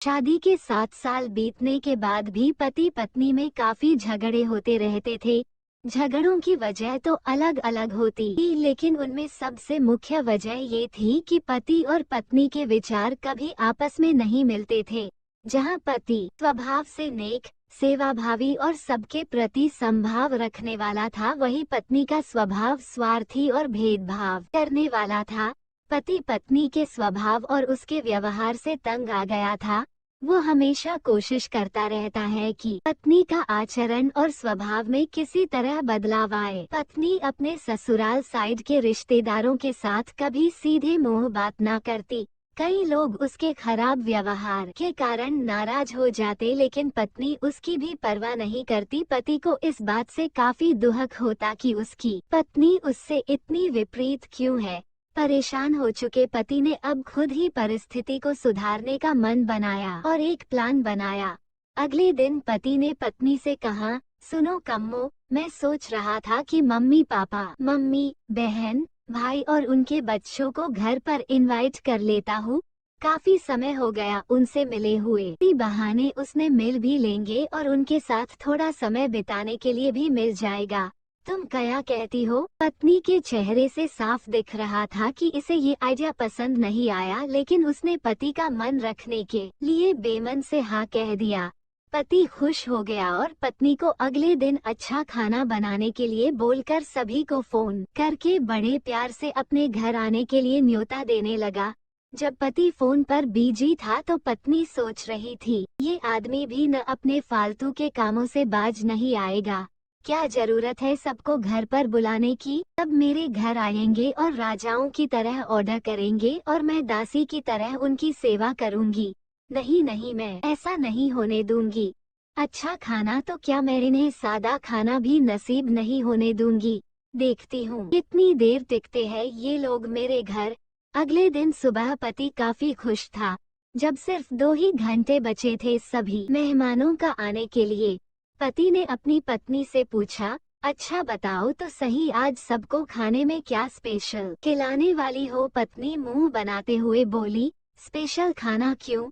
शादी के 7 साल बीतने के बाद भी पति पत्नी में काफी झगड़े होते रहते थे। झगड़ों की वजह तो अलग अलग होती, लेकिन उनमें सबसे मुख्य वजह ये थी कि पति और पत्नी के विचार कभी आपस में नहीं मिलते थे। जहाँ पति स्वभाव से नेक, सेवाभावी और सबके प्रति समभाव रखने वाला था, वही पत्नी का स्वभाव स्वार्थी और भेदभाव करने वाला था। पति पत्नी के स्वभाव और उसके व्यवहार से तंग आ गया था। वो हमेशा कोशिश करता रहता है कि पत्नी का आचरण और स्वभाव में किसी तरह बदलाव आए। पत्नी अपने ससुराल साइड के रिश्तेदारों के साथ कभी सीधे मुंह बात न करती। कई लोग उसके खराब व्यवहार के कारण नाराज हो जाते, लेकिन पत्नी उसकी भी परवाह नहीं करती। पति को इस बात से काफी दुख होता कि उसकी पत्नी उससे इतनी विपरीत क्यों है। परेशान हो चुके पति ने अब खुद ही परिस्थिति को सुधारने का मन बनाया और एक प्लान बनाया। अगले दिन पति ने पत्नी से कहा, सुनो कम्मो, मैं सोच रहा था कि मम्मी पापा, मम्मी, बहन, भाई और उनके बच्चों को घर पर इनवाइट कर लेता हूँ। काफी समय हो गया उनसे मिले हुए। इसी बहाने उसने मिल भी लेंगे और उनके साथ थोड़ा समय बिताने के लिए भी मिल जाएगा। तुम क्या कहती हो? पत्नी के चेहरे से साफ दिख रहा था कि इसे ये आइडिया पसंद नहीं आया, लेकिन उसने पति का मन रखने के लिए बेमन से हाँ कह दिया। पति खुश हो गया और पत्नी को अगले दिन अच्छा खाना बनाने के लिए बोलकर सभी को फोन करके बड़े प्यार से अपने घर आने के लिए न्योता देने लगा। जब पति फोन पर बिजी था तो पत्नी सोच रही थी, ये आदमी भी न अपने फालतू के कामों से बाज नहीं आएगा। क्या जरूरत है सबको घर पर बुलाने की? सब मेरे घर आएंगे और राजाओं की तरह ऑर्डर करेंगे और मैं दासी की तरह उनकी सेवा करूंगी। नहीं नहीं, मैं ऐसा नहीं होने दूंगी। अच्छा खाना तो क्या, मैं इन्हें सादा खाना भी नसीब नहीं होने दूंगी। देखती हूँ कितनी देर टिकते हैं ये लोग मेरे घर। अगले दिन सुबह पति काफी खुश था। जब सिर्फ 2 ही घंटे बचे थे सभी मेहमानों का आने के लिए, पति ने अपनी पत्नी से पूछा, अच्छा बताओ तो सही, आज सबको खाने में क्या स्पेशल खिलाने वाली हो? पत्नी मुंह बनाते हुए बोली, स्पेशल खाना क्यों?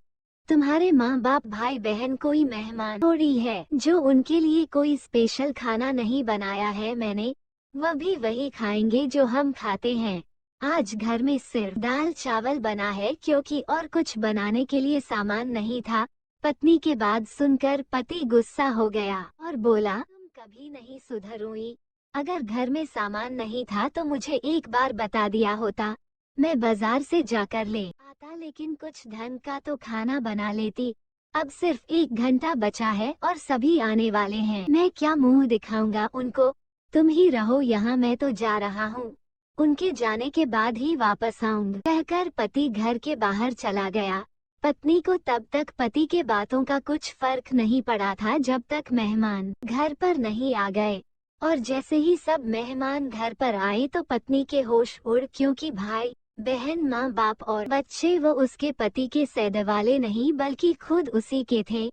तुम्हारे माँ बाप, भाई बहन कोई मेहमान थोड़ी है जो उनके लिए कोई स्पेशल खाना नहीं बनाया है मैंने। वह भी वही खाएंगे जो हम खाते हैं। आज घर में सिर्फ दाल चावल बना है क्योंकि और कुछ बनाने के लिए सामान नहीं था। पत्नी के बात सुनकर पति गुस्सा हो गया और बोला, तुम कभी नहीं सुधरोगी। अगर घर में सामान नहीं था तो मुझे एक बार बता दिया होता, मैं बाजार से जाकर ले आता, लेकिन कुछ ढंग का तो खाना बना लेती। अब सिर्फ 1 घंटा बचा है और सभी आने वाले हैं, मैं क्या मुंह दिखाऊंगा उनको? तुम ही रहो यहाँ, मैं तो जा रहा हूँ। उनके जाने के बाद ही वापस आऊंगा, कहकर पति घर के बाहर चला गया। पत्नी को तब तक पति के बातों का कुछ फर्क नहीं पड़ा था जब तक मेहमान घर पर नहीं आ गए। और जैसे ही सब मेहमान घर पर आए तो पत्नी के होश उड़, क्योंकि भाई बहन, माँ बाप और बच्चे वो उसके पति के सैदे वाले नहीं बल्कि खुद उसी के थे।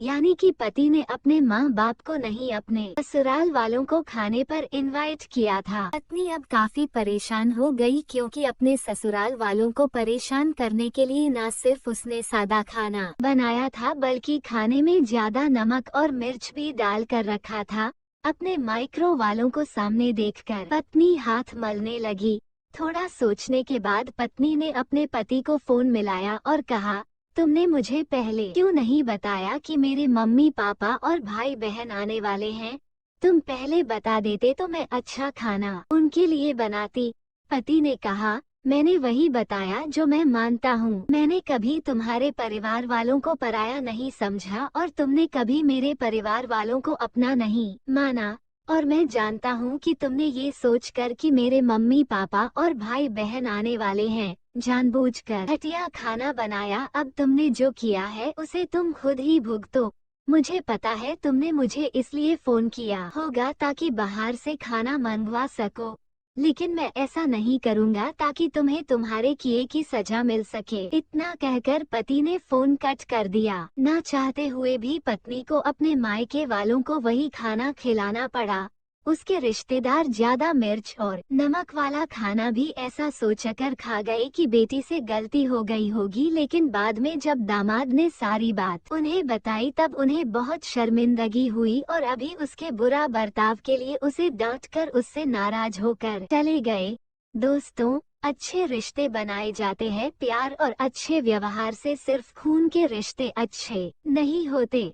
यानी कि पति ने अपने माँ बाप को नहीं, अपने ससुराल वालों को खाने पर इनवाइट किया था। पत्नी अब काफी परेशान हो गई, क्योंकि अपने ससुराल वालों को परेशान करने के लिए न सिर्फ उसने सादा खाना बनाया था बल्कि खाने में ज्यादा नमक और मिर्च भी डाल कर रखा था। अपने माइक्रो वालों को सामने देखकर पत्नी हाथ मलने लगी। थोड़ा सोचने के बाद पत्नी ने अपने पति को फोन मिलाया और कहा, तुमने मुझे पहले क्यों नहीं बताया कि मेरे मम्मी पापा और भाई बहन आने वाले हैं? तुम पहले बता देते तो मैं अच्छा खाना उनके लिए बनाती। पति ने कहा, मैंने वही बताया जो मैं मानता हूँ। मैंने कभी तुम्हारे परिवार वालों को पराया नहीं समझा और तुमने कभी मेरे परिवार वालों को अपना नहीं माना। और मैं जानता हूँ कि तुमने ये सोचकर कि मेरे मम्मी पापा और भाई बहन आने वाले हैं, जानबूझकर घटिया खाना बनाया। अब तुमने जो किया है उसे तुम खुद ही भुगतो। मुझे पता है तुमने मुझे इसलिए फोन किया होगा ताकि बाहर से खाना मंगवा सको, लेकिन मैं ऐसा नहीं करूँगा ताकि तुम्हें तुम्हारे किए की सजा मिल सके। इतना कहकर पति ने फोन कट कर दिया। ना चाहते हुए भी पत्नी को अपने मायके वालों को वही खाना खिलाना पड़ा। उसके रिश्तेदार ज्यादा मिर्च और नमक वाला खाना भी ऐसा सोचकर खा गए कि बेटी से गलती हो गई होगी, लेकिन बाद में जब दामाद ने सारी बात उन्हें बताई तब उन्हें बहुत शर्मिंदगी हुई और अभी उसके बुरा बर्ताव के लिए उसे डांटकर उससे नाराज होकर चले गए। दोस्तों, अच्छे रिश्ते बनाए जाते हैं प्यार और अच्छे व्यवहार से, सिर्फ खून के रिश्ते अच्छे नहीं होते।